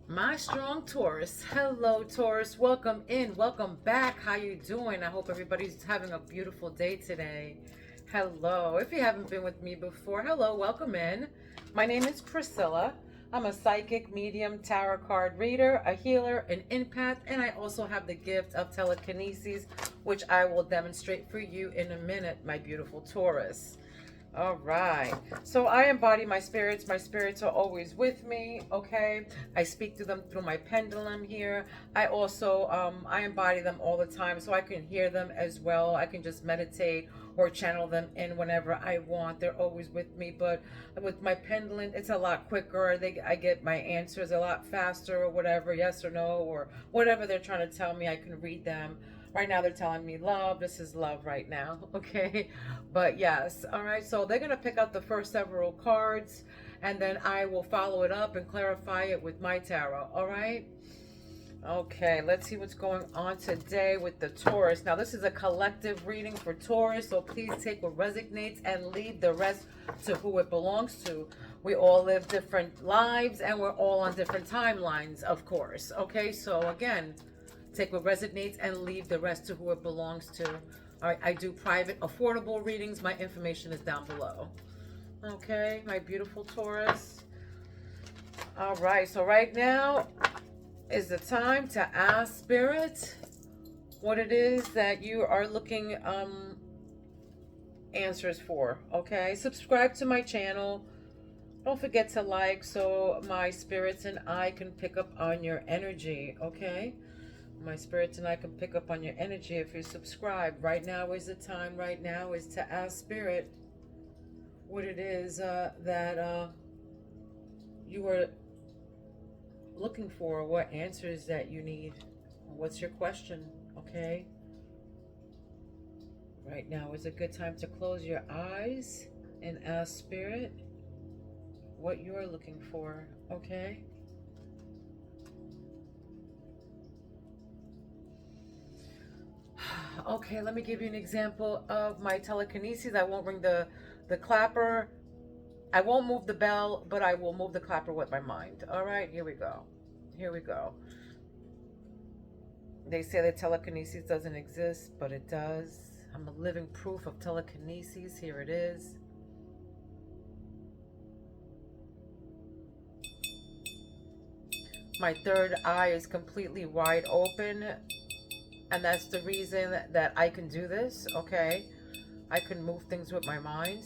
My strong Taurus. Hello, Taurus. Welcome in. Welcome back. How you doing? I hope everybody's having a beautiful day today. Hello. If you haven't been with me before, hello. Welcome in. My name is Priscilla. I'm a psychic, medium, tarot card reader, a healer, an empath, and I also have the gift of telekinesis, which I will demonstrate for you in a minute, my beautiful Taurus. All right. So I embody my spirits. My spirits are always with me. Okay. I speak to them through my pendulum here. I also I embody them all the time, so I can hear them as well. I can just meditate or channel them in whenever I want. They're always with me. But with my pendulum, it's a lot quicker. I get my answers a lot faster, or whatever, yes or no, or whatever they're trying to tell me. I can read them. Right now, they're telling me love. This is love right now. Okay. But yes, all right. So they're going to pick out the first several cards, and then I will follow it up and clarify it with my tarot. All right. Okay, let's see what's going on today with the Taurus. Now, this is a collective reading for Taurus, so please take what resonates and leave the rest to who it belongs to. We all live different lives, and we're all on different timelines, of course. Okay, so again, take what resonates and leave the rest to who it belongs to. All right, I do private, affordable readings. My information is down below. Okay, my beautiful Taurus. All right, so right now is the time to ask Spirit what it is that you are looking answers for. Okay, subscribe to my channel. Don't forget to like so my spirits and I can pick up on your energy. Okay, my spirits and I can pick up on your energy if you subscribe. Right now is the time. Right now is to ask Spirit what it is that you are looking for, what answers that you need. What's your question? Okay. Right now is a good time to close your eyes and ask Spirit what you're looking for. Okay. Okay, let me give you an example of my telekinesis. I won't ring the clapper. I won't move the bell, but I will move the clapper with my mind. All right, here we go. Here we go. They say that telekinesis doesn't exist, but it does. I'm a living proof of telekinesis. Here it is. My third eye is completely wide open, and that's the reason that I can do this. Okay, I can move things with my mind,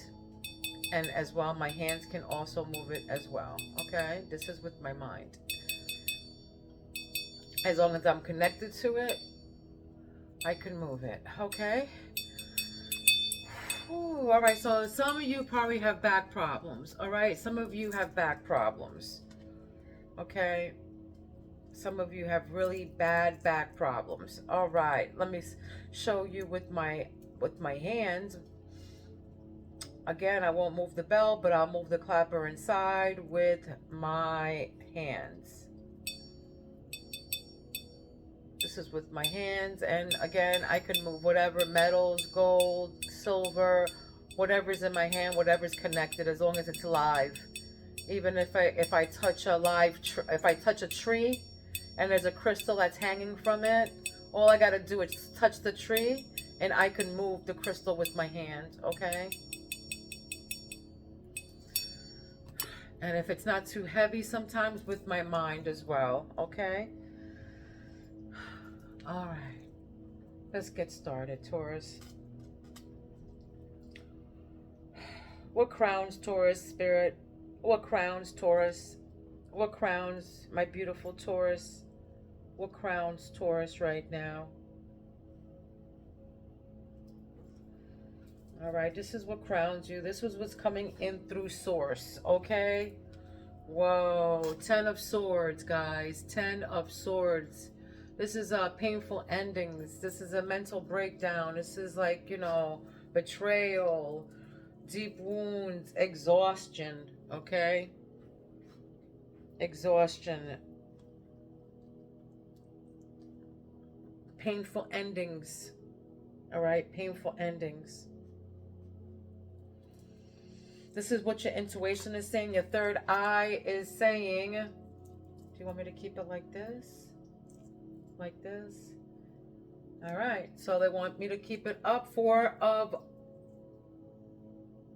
and as well my hands can also move it as well. Okay, this is with my mind. As long as I'm connected to it, I can move it. Okay. Ooh, all right, so some of you probably have back problems. All right, some of you have back problems. Okay, some of you have really bad back problems. All right, let me show you with my hands. Again, I won't move the bell, but I'll move the clapper inside with my hands. This is with my hands, and again, I can move whatever, metals, gold, silver, whatever's in my hand, whatever's connected, as long as it's live. Even if I touch a if I touch a tree and there's a crystal that's hanging from it, all I got to do is touch the tree and I can move the crystal with my hand. Okay. And if it's not too heavy, sometimes with my mind as well. Okay. All right. Let's get started, Taurus. What crowns Taurus, Spirit? What crowns Taurus? What crowns my beautiful Taurus? What crowns Taurus right now? All right, this is what crowns you. This was what's coming in through source, okay? Whoa, 10 of swords, guys. 10 of swords. This is painful endings. This is a mental breakdown. This is like, betrayal, deep wounds, exhaustion, okay? Exhaustion. Painful endings, all right? Painful endings. This is what your intuition is saying. Your third eye is saying Do you want me to keep it like this? Like this? All right. So they want me to keep it up. Four of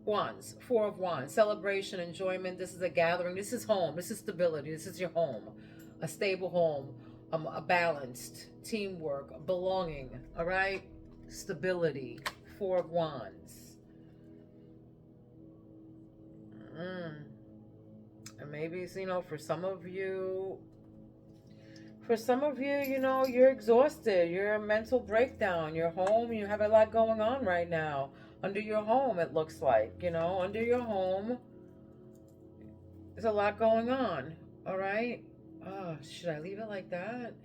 Wands. Four of Wands. Celebration, enjoyment. This is a gathering. This is home. This is stability. This is your home. A stable home. A balanced teamwork. Belonging. All right? Stability. Four of Wands. And maybe, you know, for some of you, you know, you're exhausted. You're a mental breakdown. You're home. You have a lot going on right now. Under your home, it looks like, you know, under your home, there's a lot going on. All right. Oh, should I leave it like that?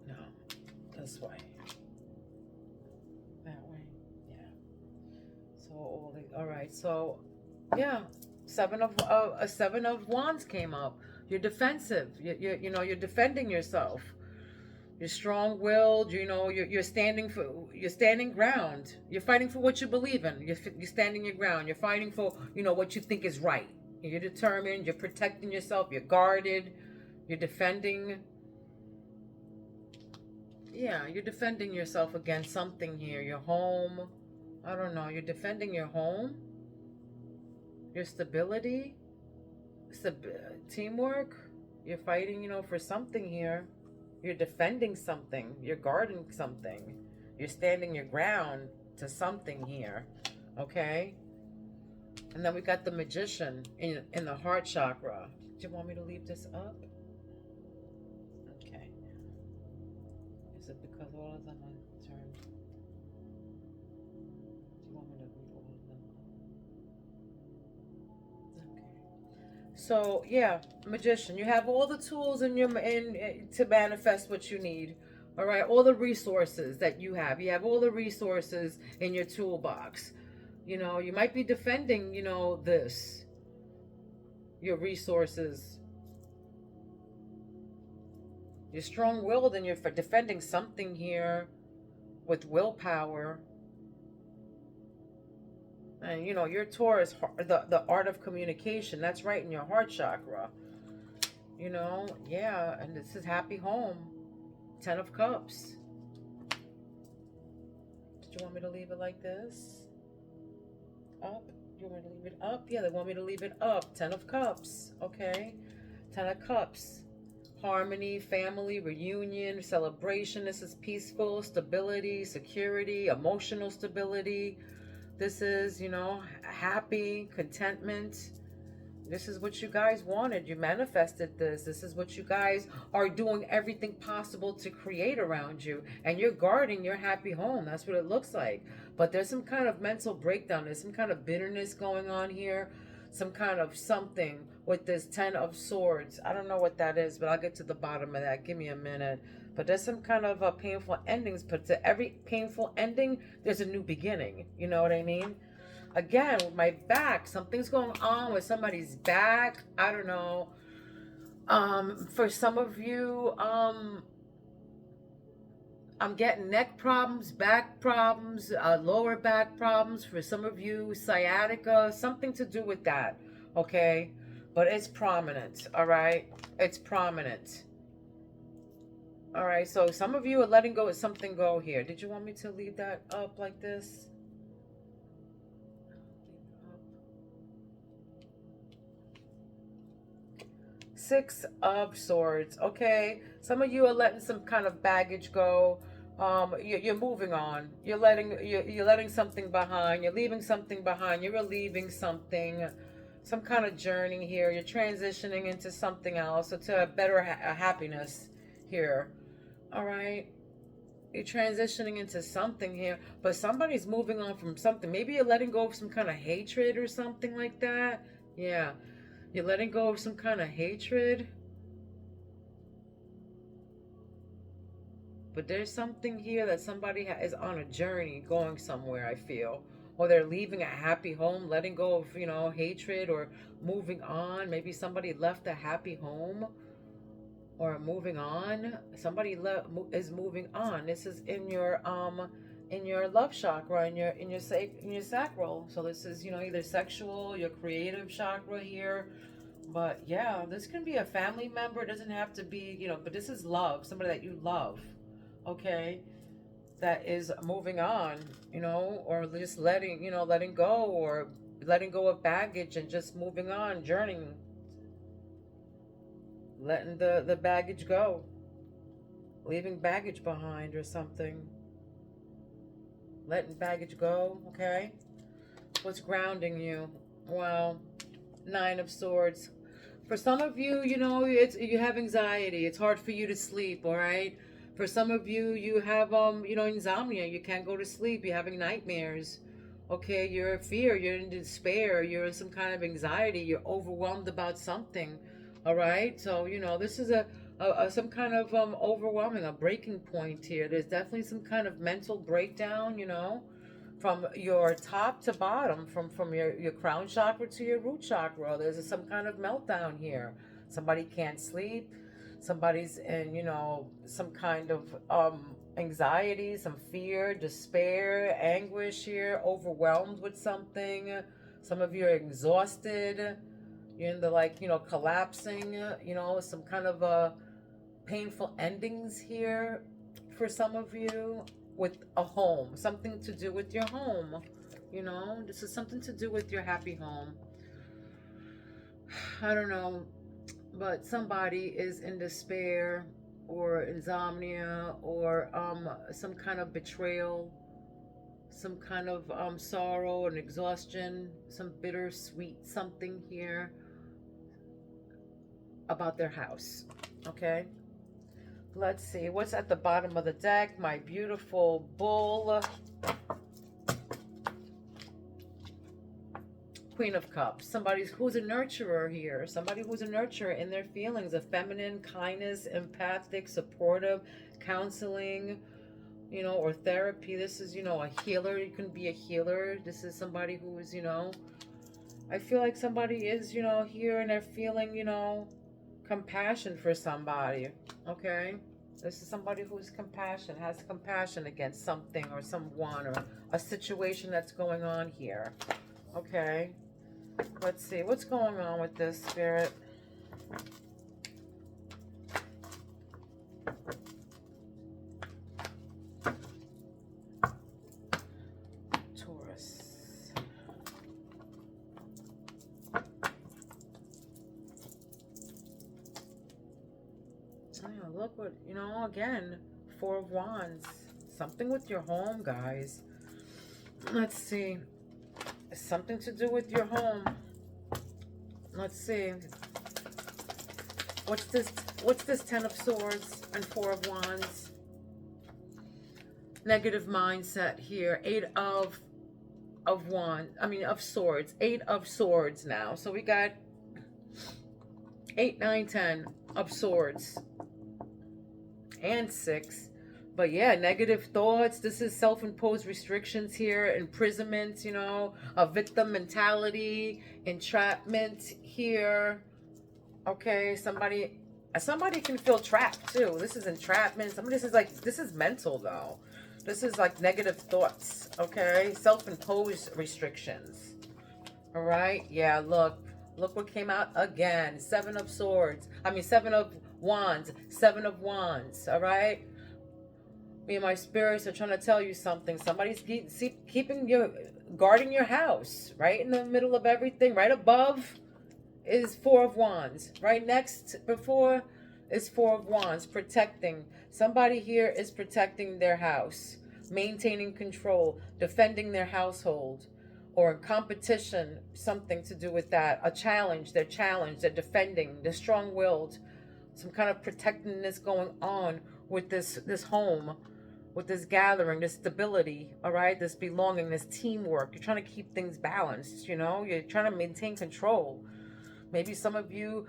No, this way. That way. Yeah. So all right. So, yeah, seven of Wands came up. You're defensive. You know, you're defending yourself. You're strong-willed. You know, you're standing ground. You're fighting for what you believe in. You're standing your ground. You're fighting for, you know, what you think is right. You're determined. You're protecting yourself. You're guarded. You're defending. Yeah, you're defending yourself against something here. Your home. I don't know. You're defending your home. Your stability. Teamwork. You're fighting, you know, for something here. You're defending something. You're guarding something. You're standing your ground to something here. Okay? And then we got the Magician in the heart chakra. Do you want me to leave this up? Okay. Is it because all of them are turned? Do you want me to leave all of them up? Okay. So yeah, Magician, you have all the tools to manifest what you need. All right, all the resources that you have. You have all the resources in your toolbox. You know, you might be defending, you know, your resources. You're strong-willed and you're defending something here with willpower. And, you know, your Taurus, the art of communication, that's right in your heart chakra. You know, yeah, and this is happy home. 10 of Cups. Did you want me to leave it like this? Up? You want me to leave it up? Yeah, they want me to leave it up. 10 of Cups. Okay. 10 of Cups. Harmony, family, reunion, celebration. This is peaceful, stability, security, emotional stability. This is, you know, happy, contentment. This is what you guys wanted. You manifested this. This is what you guys are doing everything possible to create around you. And you're guarding your happy home. That's what it looks like. But there's some kind of mental breakdown. There's some kind of bitterness going on here. Some kind of something with this 10 of Swords. I don't know what that is, but I'll get to the bottom of that. Give me a minute. But there's some kind of painful endings. But to every painful ending, there's a new beginning. You know what I mean? Again, with my back, something's going on with somebody's back. I don't know. For some of you, I'm getting neck problems, back problems, lower back problems. For some of you, sciatica, something to do with that. Okay, but it's prominent. All right, it's prominent. All right, so some of you are letting go of something go here. Did you want me to leave that up like this? 6 of Swords. Okay, some of you are letting some kind of baggage go. You're moving on. You're letting something behind. You're leaving something behind. You're relieving something, some kind of journey here. You're transitioning into something else, or to a better happiness here. All right. You're transitioning into something here, but somebody's moving on from something. Maybe you're letting go of some kind of hatred or something like that. Yeah. You're letting go of some kind of hatred. But there's something here that somebody is on a journey going somewhere, I feel. Or they're leaving a happy home, letting go of, you know, hatred, or moving on. Maybe somebody left a happy home, or moving on. Somebody is moving on. This is in your love chakra, in your sacral. So this is, you know, either sexual, your creative chakra here, But yeah, this can be a family member. It doesn't have to be, but this is love, somebody that you love, okay? That is moving on, or just letting go, or letting go of baggage and just moving on, journeying, letting the baggage go, leaving baggage behind or something, letting baggage go, okay? What's grounding you? Well, Nine of Swords. For some of you, you have anxiety. It's hard for you to sleep, all right? For some of you, you have insomnia. You can't go to sleep. You're having nightmares. Okay, you're in fear, you're in despair, you're in some kind of anxiety, you're overwhelmed about something. All right? So, this is some kind of overwhelming, a breaking point here. There's definitely some kind of mental breakdown, from your top to bottom, from your crown chakra to your root chakra. There's some kind of meltdown here. Somebody can't sleep. Somebody's in, some kind of anxiety, some fear, despair, anguish here, overwhelmed with something. Some of you are exhausted. You're in the collapsing, some kind of painful endings here for some of you. With a home, something to do with your home, this is something to do with your happy home. I don't know, but somebody is in despair or insomnia or some kind of betrayal, some kind of sorrow and exhaustion, some bittersweet something here about their house. Okay, let's see what's at the bottom of the deck. My beautiful bull. Queen of Cups. Somebody who's a nurturer here. Somebody who's a nurturer in their feelings. A feminine, kindness, empathic, supportive, counseling, or therapy. This is, a healer. You can be a healer. This is somebody who is, I feel like somebody is, here and they're feeling, compassion for somebody. Okay, this is somebody who's has compassion against something or someone or a situation that's going on here. Okay, let's see what's going on with this, Spirit. Taurus. Look what, again, Four of Wands. Something with your home, guys. Let's see. Something to do with your home. Let's see. What's this Ten of Swords and Four of Wands? Negative mindset here. Eight of Swords. Eight of Swords now. So we got 8, 9, 10 of Swords. And 6. But yeah, negative thoughts. This is self-imposed restrictions here, imprisonment, a victim mentality, entrapment here. Okay, somebody can feel trapped too. This is entrapment. This is mental though. This is like negative thoughts, okay? Self-imposed restrictions. All right? Yeah, look what came out again. 7 of Swords. 7 of Wands. 7 of Wands, all right? Me and my spirits are trying to tell you something. Somebody's guarding your house, right in the middle of everything. Right above is 4 of Wands. Right next before is 4 of Wands, protecting. Somebody here is protecting their house, maintaining control, defending their household, or competition, something to do with that. A challenge, they're defending, they're strong-willed. Some kind of protectiveness going on with this home, with this gathering, this stability, all right? This belonging, this teamwork. You're trying to keep things balanced, You're trying to maintain control. Maybe some of you,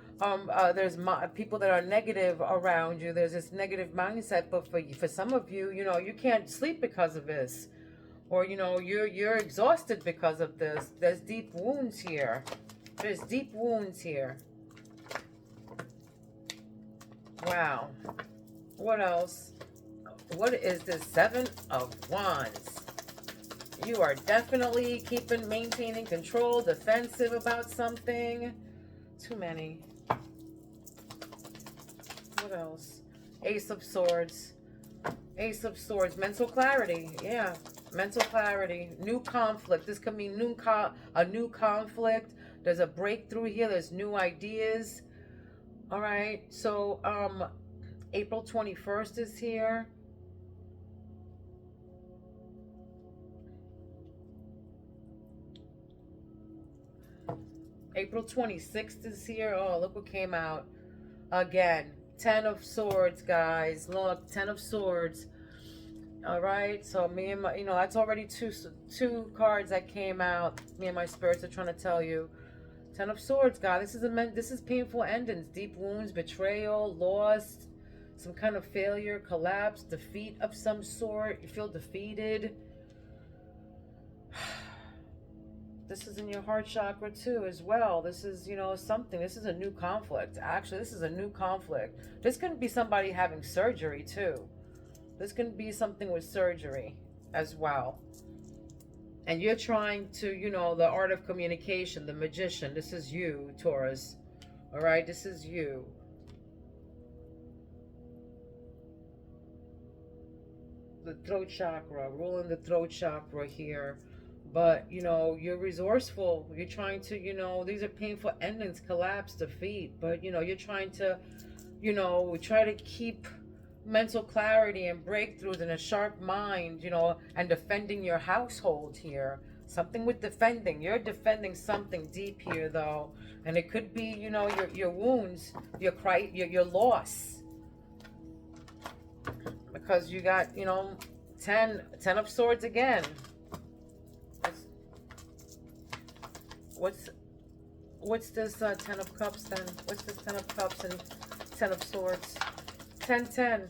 there's people that are negative around you. There's this negative mindset, but for some of you, you can't sleep because of this. Or, you're exhausted because of this. There's deep wounds here. There's deep wounds here. Wow. What else? What is this 7 of Wands? You are definitely maintaining control, defensive about something. Too many. What else? Ace of Swords. Ace of Swords. Mental clarity. Yeah. Mental clarity. New conflict. This could mean a new conflict. There's a breakthrough here. There's new ideas. All right. So, April 21st is here. April 26th is here. Oh, look what came out. Again, 10 of Swords, guys. Look, 10 of Swords. All right. So me and my, that's already two cards that came out. Me and my spirits are trying to tell you. 10 of Swords, guys. This is painful endings, deep wounds, betrayal, loss, some kind of failure, collapse, defeat of some sort. You feel defeated. This is in your heart chakra too as well. This is, something. This is a new conflict. Actually, this is a new conflict. This can be somebody having surgery too. This can be something with surgery as well. And you're trying to, the art of communication, the magician. This is you, Taurus. All right, this is you. The throat chakra, ruling the throat chakra here. But, you're resourceful. You're trying to, these are painful endings, collapse, defeat. But, you're trying to, try to keep mental clarity and breakthroughs and a sharp mind, and defending your household here. Something with defending. You're defending something deep here, though. And it could be, your wounds, your loss. Because you got, 10 of Swords again. What's this 10 of Cups then? What's this 10 of Cups and 10 of Swords? 10, 10.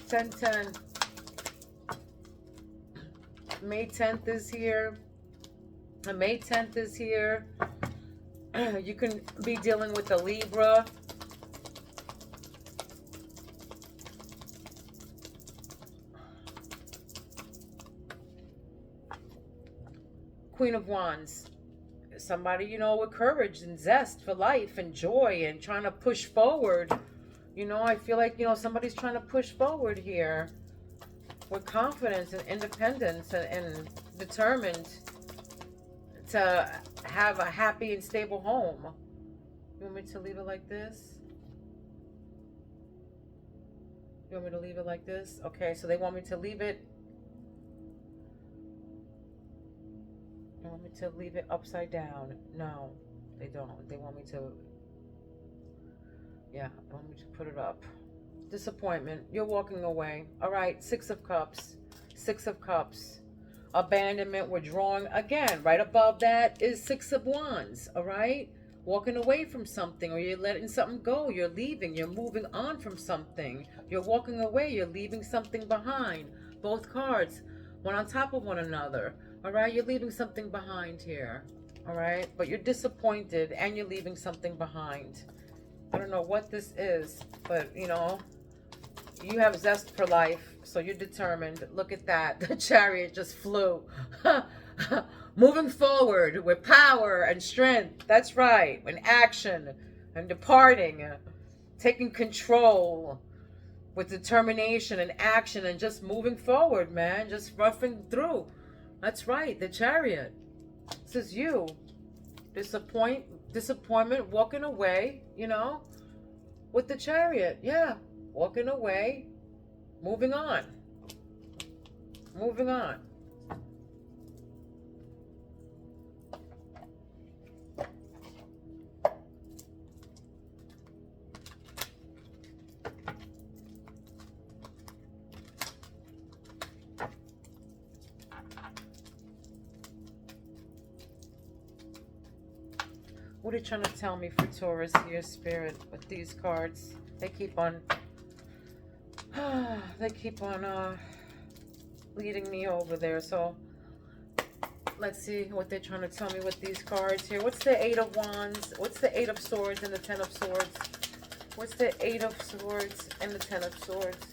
10, 10. May 10th is here. May 10th is here. You can be dealing with a Libra. Queen of Wands. Somebody, with courage and zest for life and joy and trying to push forward. I feel like, somebody's trying to push forward here with confidence and independence and determined to have a happy and stable home. You want me to leave it like this? You want me to leave it like this? Okay, so they want me to leave it. They want me to leave it upside down. No, they don't. They want me to, they want me to put it up. Disappointment. You're walking away. All right, 6 of Cups. 6 of Cups. Abandonment, withdrawing. Again, right above that is 6 of Wands. All right? Walking away from something, or you're letting something go. You're leaving. You're moving on from something. You're walking away. You're leaving something behind. Both cards, one on top of one another. All right, you're leaving something behind here. All right, but you're disappointed and you're leaving something behind. I don't know what this is, but you have zest for life, so you're determined. Look at that. The Chariot just flew. Moving forward with power and strength. That's right. And action and departing. Taking control with determination and action and just moving forward, man. Just roughing through. That's right, the Chariot. This is you. Disappointment, walking away, with the Chariot. Yeah, walking away, moving on. Moving on. What are you trying to tell me for Taurus here, Spirit, with these cards? They keep on leading me over there. So let's see what they're trying to tell me with these cards here. What's the 8 of Wands? What's the 8 of Swords and the 10 of Swords? What's the 8 of Swords and the 10 of Swords?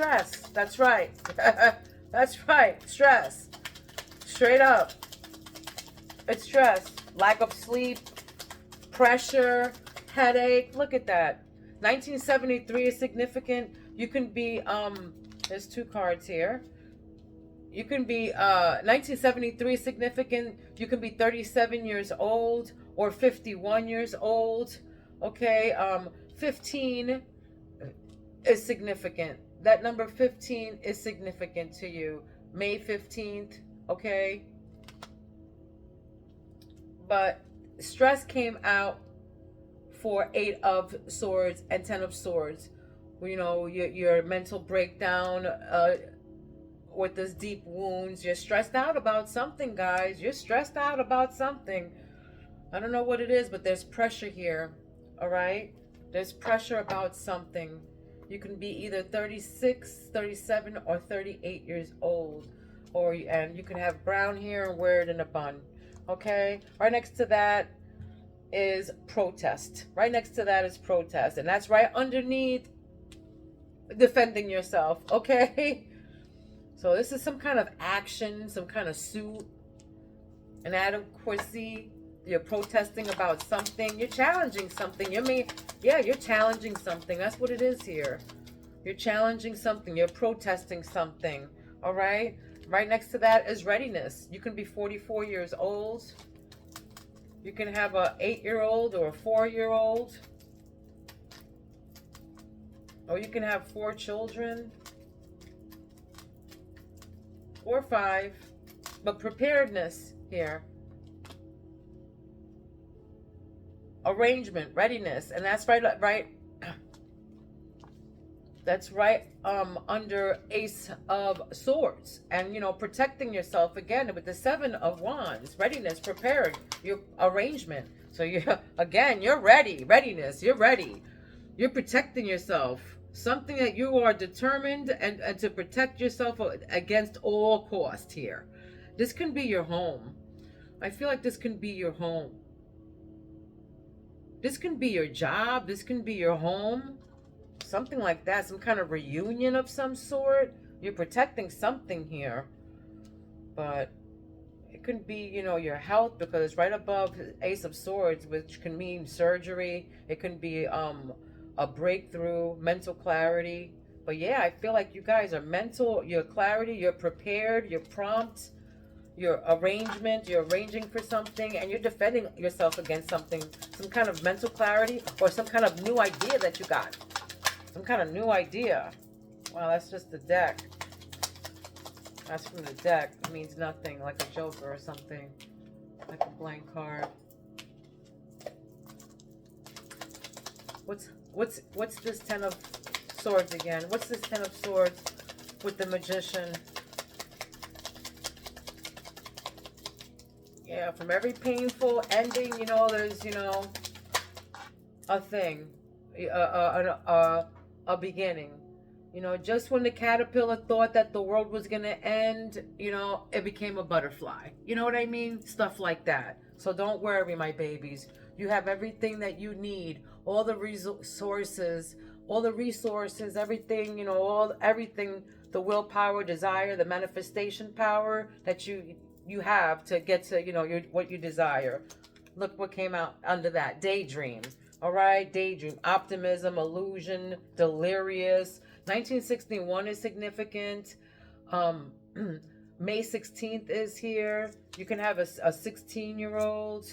stress. That's right. That's right. Stress. Straight up. It's stress. Lack of sleep, pressure, headache. Look at that. 1973 is significant. You can be, there's two cards here. You can be, 1973 is significant. You can be 37 years old or 51 years old. Okay, 15 is significant. That number 15 is significant to you. May 15th, okay? But stress came out for 8 of Swords and 10 of Swords. You know, your mental breakdown with this deep wounds. You're stressed out about something, guys. You're stressed out about something. I don't know what it is, but there's pressure here, all right? There's pressure about something. You can be either 36, 37, or 38 years old. And you can have brown hair and wear it in a bun, okay? Right next to that is protest. Right next to that is protest. And that's right underneath defending yourself, okay? So this is some kind of action, some kind of suit, inadequacy. You're protesting about something. You're challenging something. You're challenging something. That's what it is here. You're challenging something. You're protesting something. All right? Right next to that is readiness. You can be 44 years old. You can have a 8-year-old or a 4-year-old. Or you can have 4 children. Or 5. But preparedness here. Arrangement, readiness, and that's right. That's right under Ace of Swords, and you know, protecting yourself again with the 7 of Wands. Readiness, prepared, your arrangement. So you're ready. Readiness, you're ready. You're protecting yourself. Something that you are determined and to protect yourself against all cost here. This can be your home. I feel like this can be your home. This can be your job. This can be your home. Something like that. Some kind of reunion of some sort. You're protecting something here. But it could be, you know, your health, because it's right above Ace of Swords, which can mean surgery. It can be a breakthrough, mental clarity. But yeah, I feel like you guys are mental. You're clarity. You're prepared. You're prompt. Your arrangement, you're arranging for something, and you're defending yourself against something, some kind of mental clarity, or some kind of new idea that you got. Some kind of new idea. Wow, that's just the deck. That's from the deck. It means nothing, like a joker or something. Like a blank card. What's this 10 of Swords again? What's this 10 of Swords with the Magician? Yeah, from every painful ending, you know, there's, you know, a thing, a beginning. You know, just when the caterpillar thought that the world was going to end, you know, it became a butterfly. You know what I mean? Stuff like that. So don't worry, my babies. You have everything that you need. All the resources, everything, you know, everything, the willpower, desire, the manifestation power that you have to get to, you know, what you desire. Look what came out under that. Daydream. All right? Daydream. Optimism, illusion, delirious. 1961 is significant. May 16th is here. You can have a 16-year-old.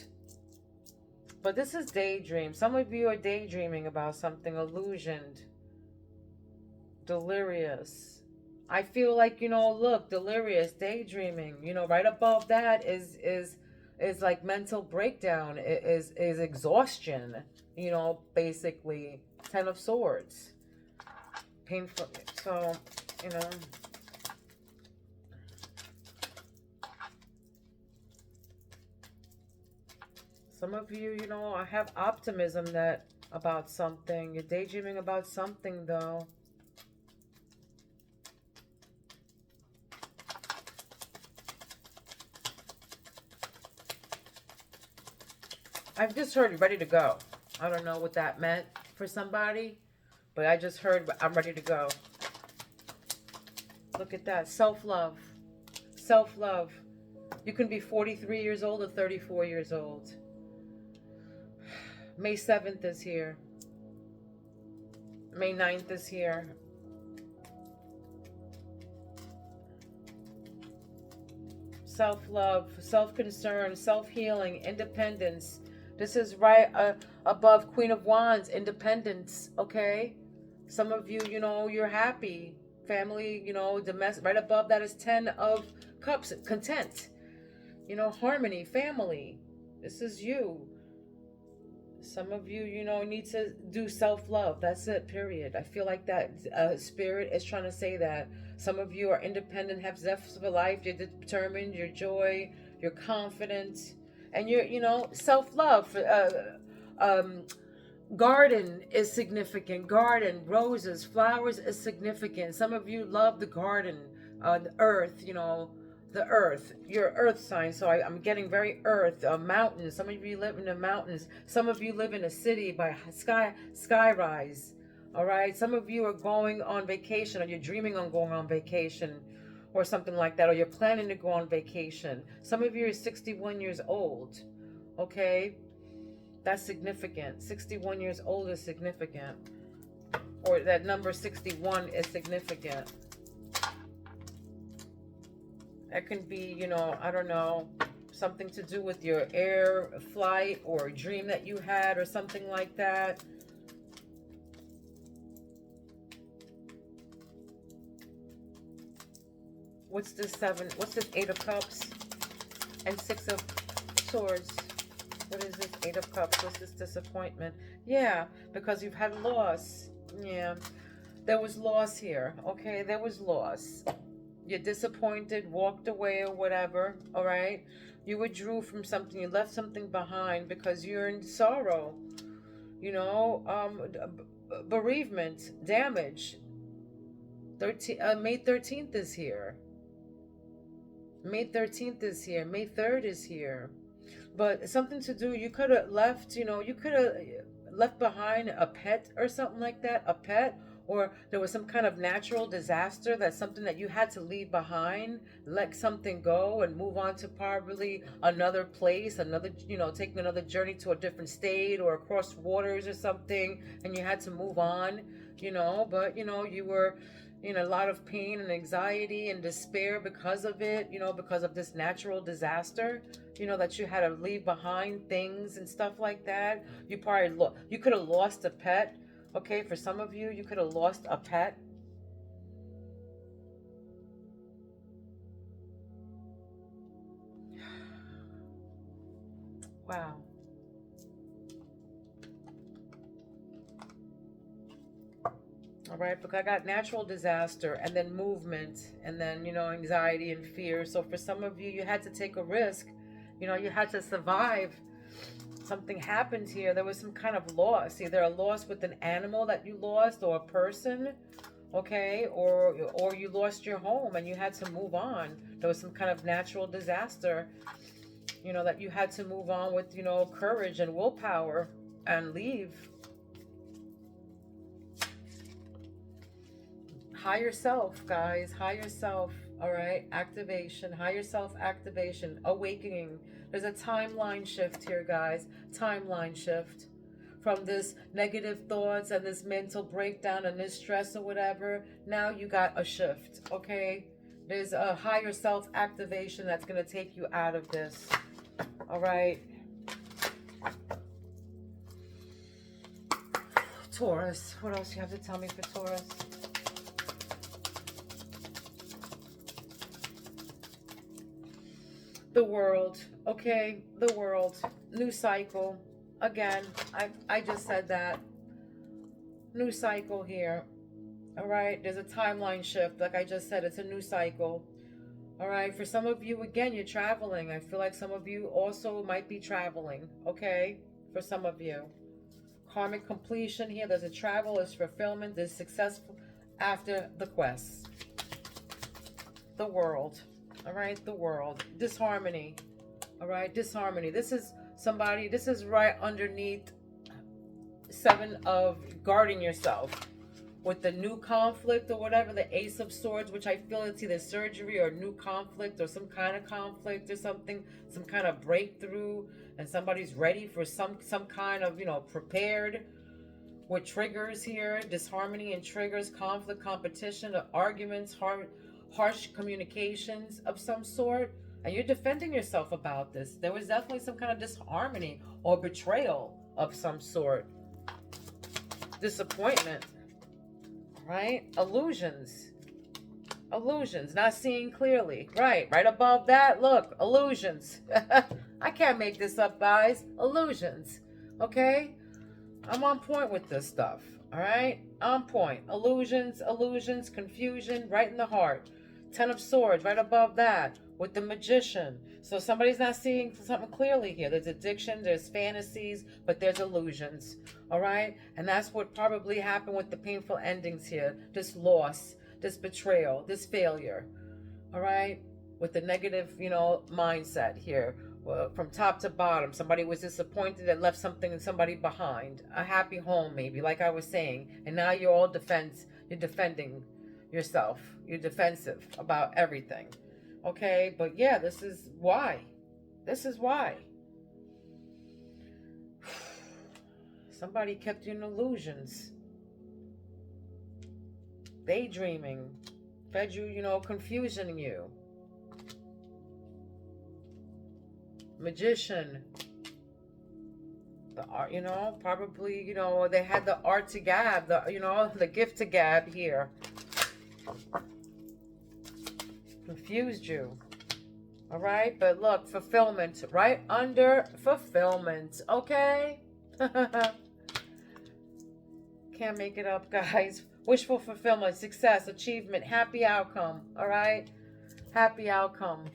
But this is daydream. Some of you are daydreaming about something. Illusioned. Delirious. I feel like, you know, look, delirious, daydreaming, you know, right above that is like mental breakdown, is exhaustion, you know, basically. 10 of Swords. Painful. So, you know. Some of you, you know, I have optimism that about something. You're daydreaming about something, though. I've just heard ready to go. I don't know what that meant for somebody, but I just heard I'm ready to go. Look at that. Self-love. Self-love. You can be 43 years old or 34 years old. May 7th is here. May 9th is here. Self-love, self-concern, self-healing, independence. This is right above Queen of Wands, independence, okay? Some of you, you know, you're happy. Family, you know, domestic. Right above that is 10 of Cups, content. You know, harmony, family. This is you. Some of you, you know, need to do self-love. That's it, period. I feel like that spirit is trying to say that. Some of you are independent, have zest for life. You're determined, you're joy, you're confident. And you're, you know, self-love. Garden is significant. Garden, roses, flowers is significant. Some of you love the garden, the earth, you know, the earth. You're earth sign, so I'm getting very earth. Mountains. Some of you live in the mountains. Some of you live in a city by skyrise. All right. Some of you are going on vacation, or you're dreaming on going on vacation, or something like that, or you're planning to go on vacation. Some of you are 61 years old. Okay. That's significant. 61 years old is significant. Or that number 61 is significant. That can be, you know, I don't know, something to do with your air flight or a dream that you had or something like that. What's this 7? What's this 8 of Cups and 6 of Swords? What is this 8 of Cups? What's this disappointment? Yeah, because you've had loss. Yeah, there was loss here. Okay, there was loss. You're disappointed, walked away or whatever, all right? You withdrew from something. You left something behind because you're in sorrow. You know, bereavement, damage. May 13th is here. May 13th is here. May 3rd is here. But something to do, you could have left, you know, you could have left behind a pet or something like that, a pet, or there was some kind of natural disaster, that's something that you had to leave behind, let something go and move on to probably another place, another, you know, taking another journey to a different state or across waters or something, and you had to move on, you know, but, you know, you were in a lot of pain and anxiety and despair because of it, you know, because of this natural disaster, you know, that you had to leave behind things and stuff like that. You probably you could have lost a pet. Okay, for some of you, you could have lost a pet. Wow. All right, because I got natural disaster and then movement and then, you know, anxiety and fear. So for some of you, you had to take a risk. You know, you had to survive. Something happened here. There was some kind of loss. Either a loss with an animal that you lost or a person, okay? Or you lost your home and you had to move on. There was some kind of natural disaster, you know, that you had to move on with, you know, courage and willpower and leave. Higher self, guys. Higher self. All right. Activation. Higher self activation. Awakening. There's a timeline shift here, guys. Timeline shift. From this negative thoughts and this mental breakdown and this stress or whatever. Now you got a shift. Okay. There's a higher self activation that's going to take you out of this. All right. Taurus. What else you have to tell me for Taurus? The world, okay, the world, new cycle. Again, I just said that. New cycle here. All right, there's a timeline shift. Like I just said, it's a new cycle. All right, for some of you, again, you're traveling. I feel like some of you also might be traveling, okay, for some of you. Karmic completion here. There's a travel, there's fulfillment, there's successful after the quest. The world. All right, the world. Disharmony. All right, disharmony. This is somebody, this is right underneath 7 of guarding yourself. with the new conflict or whatever, the Ace of Swords, which I feel it's either surgery or new conflict or some kind of conflict or something, some kind of breakthrough, and somebody's ready for some kind of, prepared, with triggers here, disharmony and triggers, conflict, competition, arguments, harsh communications of some sort, and you're defending yourself about this. There was definitely some kind of disharmony or betrayal of some sort. Disappointment, right? Illusions, not seeing clearly, right above that, look, illusions. I can't make this up, guys. Illusions. Okay, I'm on point with this stuff. All right, on point. Illusions, confusion, right in the heart. 10 of Swords right above that with the Magician. So somebody's not seeing something clearly here. There's addiction, there's fantasies, but there's illusions. All right, and that's what probably happened with the painful endings here. This loss, this betrayal, this failure. All right, with the negative, mindset here. From top to bottom, somebody was disappointed and left somebody behind. A happy home, maybe, like I was saying, and now you're all you're defending yourself. You're defensive about everything. Okay, but yeah, this is why. Somebody kept you in illusions, daydreaming, fed you, confusing you. Magician, the art, probably, they had the art to gab, the gift to gab here. Confused you. All right, but look, fulfillment, right under fulfillment, okay? Can't make it up, guys. Wishful fulfillment, success, achievement, happy outcome, all right? Happy outcome.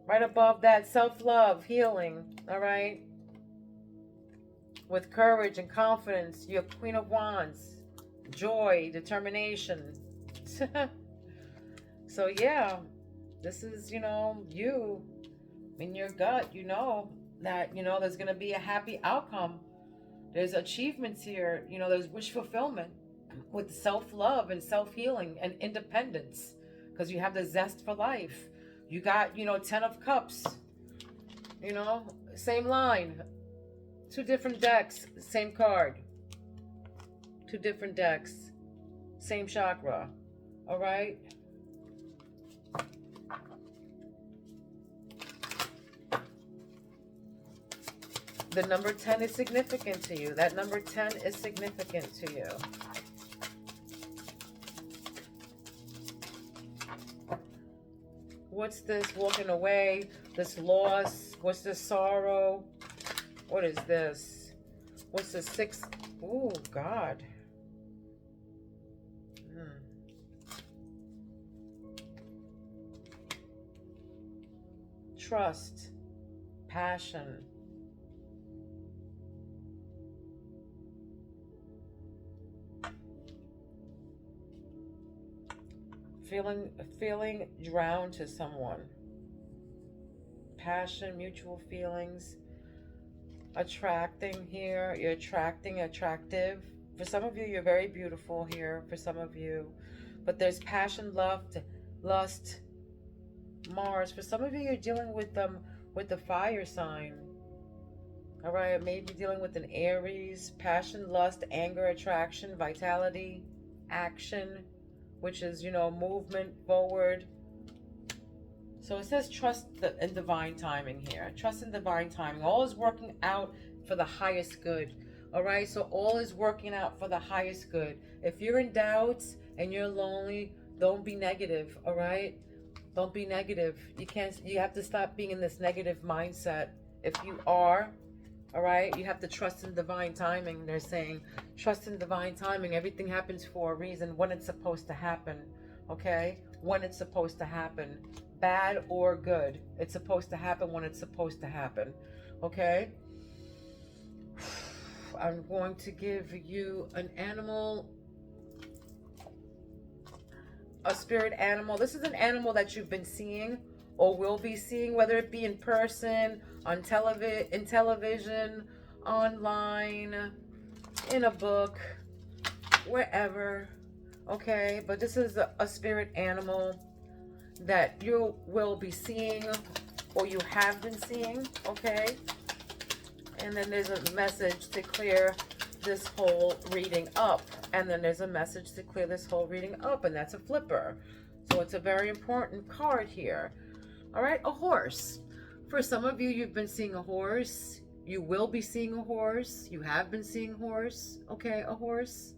Right above that, self-love, healing, all right? With courage and confidence, you're Queen of Wands. Joy, determination. So, yeah, this is, you in your gut, that, there's going to be a happy outcome. There's achievements here, there's wish fulfillment with self-love and self-healing and independence because you have the zest for life. You got, 10 of Cups, same line, 2 different decks, same card, 2 different decks, same chakra, all right? The number 10 is significant to you. That number 10 is significant to you. What's this walking away? This loss? What's this sorrow? What is this? What's the 6? Oh, God. Trust. Passion. Feeling drawn to someone. Passion, mutual feelings. Attracting here. You're attractive. For some of you, you're very beautiful here. For some of you. But there's passion, lust, Mars. For some of you, you're dealing with the fire sign. All right, maybe dealing with an Aries. Passion, lust, anger, attraction, vitality, action, which is, movement forward. So it says trust in divine timing here. Trust in divine timing. All is working out for the highest good. All right, so all is working out for the highest good. If you're in doubts and you're lonely, don't be negative, all right? Don't be negative. You have to stop being in this negative mindset. If you are, all right, you have to trust in divine timing. They're saying, trust in divine timing. Everything happens for a reason, when it's supposed to happen, okay? When it's supposed to happen, bad or good. It's supposed to happen when it's supposed to happen, okay? I'm going to give you an animal, a spirit animal. This is an animal that you've been seeing or will be seeing, whether it be in person, on television, online, in a book, wherever. okay? But this is a spirit animal that you will be seeing or you have been seeing, okay? And then there's a message to clear this whole reading up. And then there's a message to clear this whole reading up, and that's a flipper. So it's a very important card here. All right, a horse. For some of you, you've been seeing a horse. You will be seeing a horse. You have been seeing a horse. Okay, a horse.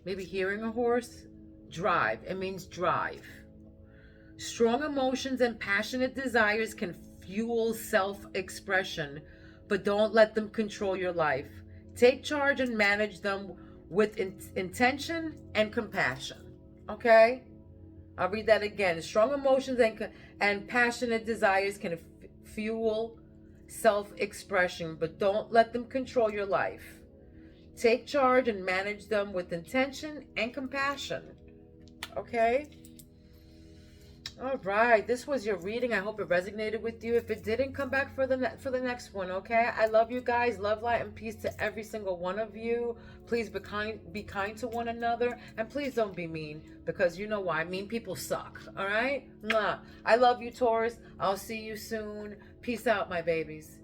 Maybe hearing a horse. Drive. It means drive. Strong emotions and passionate desires can fuel self-expression, but don't let them control your life. Take charge and manage them with intention and compassion. Okay? I'll read that again. Strong emotions and passionate desires can fuel self-expression, but don't let them control your life. Take charge and manage them with intention and compassion. Okay? All right, this was your reading. I hope it resonated with you. If it didn't, come back for the next one, okay? I love you guys. Love, light, and peace to every single one of you. Please be kind to one another, and please don't be mean, because you know why. Mean people suck, all right? Mwah. I love you, Taurus. I'll see you soon. Peace out, my babies.